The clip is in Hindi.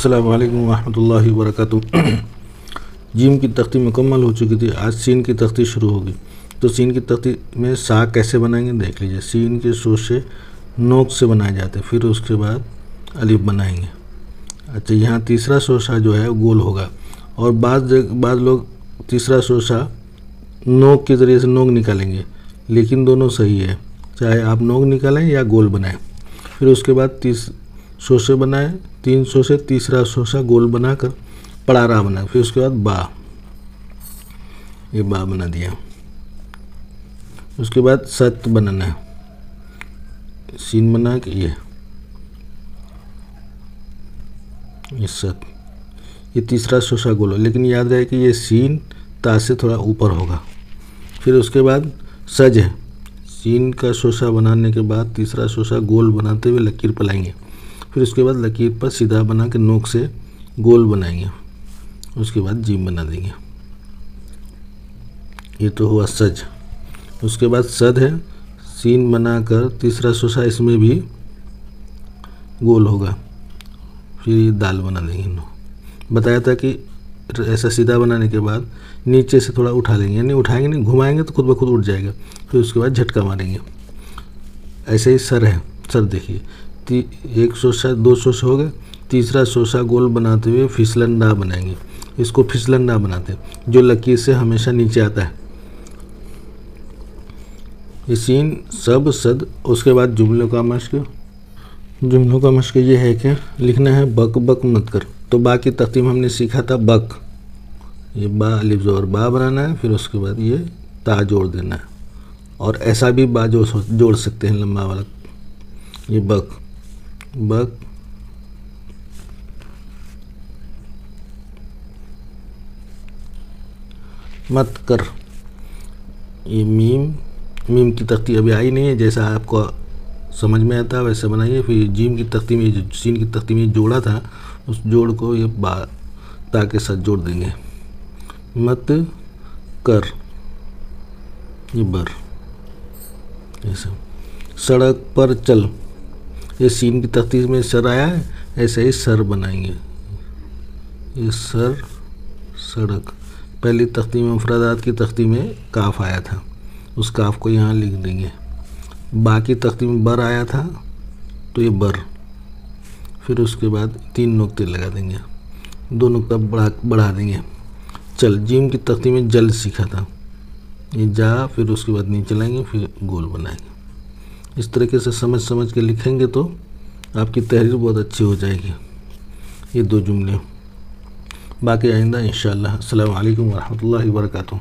अस्सलामु अलैकुम रहमतुल्लाहि व बरकातुहू। जीम की तख्ती मुकम्मल हो चुकी थी। आज सीन की तख्ती शुरू होगी। तो सीन की तख्ती में सा कैसे बनाएंगे देख लीजिए। सीन के शोशे नोक से बनाए जाते हैं, फिर उसके बाद अलिफ बनाएंगे। अच्छा, यहाँ तीसरा शोशा जो है गोल होगा और बाद लोग तीसरा शोशा नोक के ज़रिए से नोक निकालेंगे, लेकिन दोनों सही है, चाहे आप नोक निकालें या गोल बनाएं। फिर उसके बाद शोशे बनाए, 3 शोशे, तीसरा शोशा गोल बनाकर पड़ारा बनाए। फिर उसके बाद बा, ये बा बना दिया। उसके बाद सत बनाना है, सीन बना के ये सत, ये तीसरा शोशा गोल हो, लेकिन याद रहे कि ये सीन ता से थोड़ा ऊपर होगा। फिर उसके बाद सज है, सीन का शोशा बनाने के बाद तीसरा शोशा गोल बनाते हुए लकीर पलाएंगे। फिर उसके बाद लकीर पर सीधा बना के नोक से गोल बनाएंगे। उसके बाद जीम बना देंगे। ये तो हुआ सज। उसके बाद सद है, सीन बनाकर तीसरा शोशा इसमें भी गोल होगा। फिर ये दाल बना देंगे। बताया था कि ऐसा सीधा बनाने के बाद नीचे से थोड़ा उठा लेंगे, यानी उठाएंगे नहीं, घुमाएंगे तो खुद ब खुद उठ जाएगा। फिर उसके बाद झटका मारेंगे। ऐसे ही सर है, सर देखिए, एक शोशा, 2 शोशा हो गए, तीसरा शोशा गोल बनाते हुए फिसलंडा बनाएंगे। इसको फिसलंडा बनाते हैं, जो लकीर से हमेशा नीचे आता है। ये सीन सब सद। उसके बाद जुमलों का मश्क ये है कि लिखना है बक बक मत कर। तो बा की तख्ती में हमने सीखा था बक, ये बा अलिफ ज़बर बा बनाना है। फिर उसके बाद ये ता जोड़ देना है, और ऐसा भी बा जोड़ सकते हैं लंबा वाला, ये बक बक। मत कर, ये मीम की तख्ती अभी आई नहीं है, जैसा आपको समझ में आता है वैसे बनाइए। फिर जीम की तख्ती में, जो सीन की तख्ती में जोड़ा था, उस जोड़ को ये बा ता के साथ जोड़ देंगे। मत कर, ये बर, ऐसा। सड़क पर चल, ये सीन की तख्ती में सर आया है, ऐसे ही सर बनाएंगे। ये सर, सड़क। पहली तख्ती में, मुफरदात की तख्ती में काफ आया था, उस काफ को यहाँ लिख देंगे। बाकी तख्ती में बर आया था, तो ये बर। फिर उसके बाद 3 नुक्ते लगा देंगे, 2 नुक्ता बढ़ा देंगे। चल, जीम की तख्ती में जल सीखा था, ये जा, फिर उसके बाद नीचे लाएंगे, फिर गोल बनाएंगे। इस तरीके से समझ के लिखेंगे तो आपकी तहरीर बहुत अच्छी हो जाएगी। ये 2 जुमले, बाकी आइंदा इंशाअल्लाह। अस्सलामु अलैकुम व रहमतुल्लाहि व बरकातुहू।